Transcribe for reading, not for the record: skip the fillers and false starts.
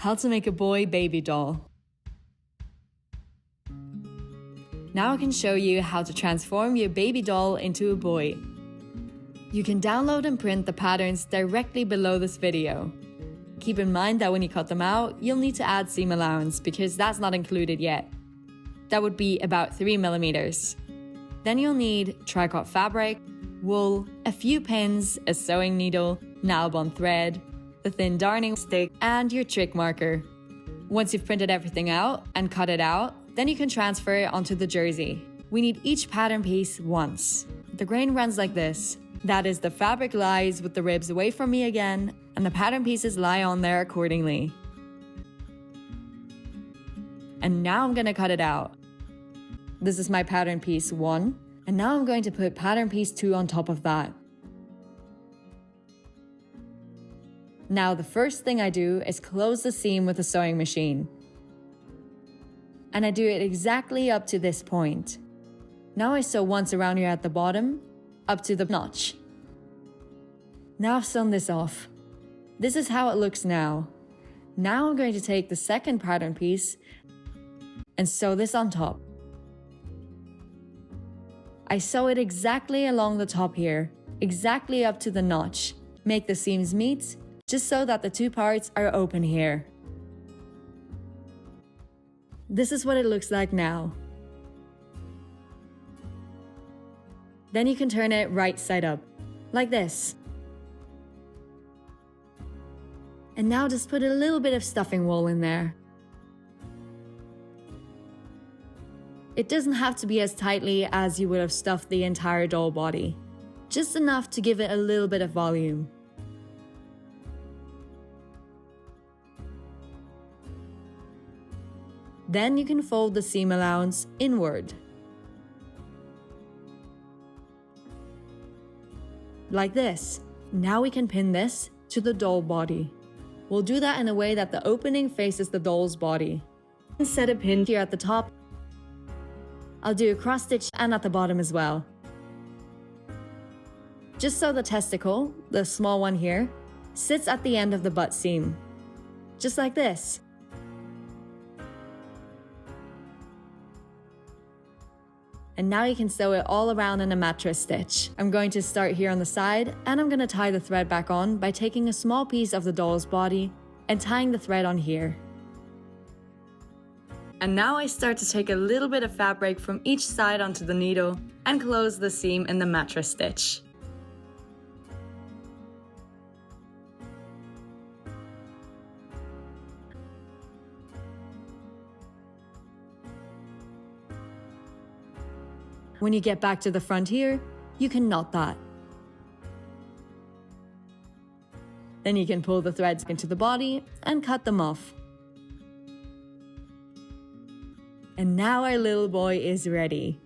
How to make a boy baby doll. Now I can show you how to transform your baby doll into a boy. You can download and print the patterns directly below this video. Keep in mind that when you cut them out, you'll need to add seam allowance because that's not included yet. That would be about 3 millimeters. Then you'll need tricot fabric, wool, a few pins, a sewing needle, nylon thread, the thin darning stick, and your trick marker. Once you've printed everything out and cut it out, then you can transfer it onto the jersey. We need each pattern piece once. The grain runs like this. That is, the fabric lies with the ribs away from me again, and the pattern pieces lie on there accordingly. And now I'm gonna cut it out. This is my pattern piece 1, and now I'm going to put pattern piece 2 on top of that. Now the first thing I do is close the seam with a sewing machine. And I do it exactly up to this point. Now I sew once around here at the bottom, up to the notch. Now I've sewn this off. This is how it looks now. Now I'm going to take the second pattern piece and sew this on top. I sew it exactly along the top here, exactly up to the notch. Make the seams meet, just so that the two parts are open here. This is what it looks like now. Then you can turn it right side up, like this. And now just put a little bit of stuffing wool in there. It doesn't have to be as tightly as you would have stuffed the entire doll body, just enough to give it a little bit of volume. Then you can fold the seam allowance inward. Like this. Now we can pin this to the doll body. We'll do that in a way that the opening faces the doll's body. Set a pin here at the top. I'll do a cross stitch and at the bottom as well. Just so the testicle, the small one here, sits at the end of the butt seam. Just like this. And now you can sew it all around in a mattress stitch. I'm going to start here on the side, and I'm going to tie the thread back on by taking a small piece of the doll's body and tying the thread on here. And now I start to take a little bit of fabric from each side onto the needle and close the seam in the mattress stitch. When you get back to the front here, you can knot that. Then you can pull the threads into the body and cut them off. And now our little boy is ready.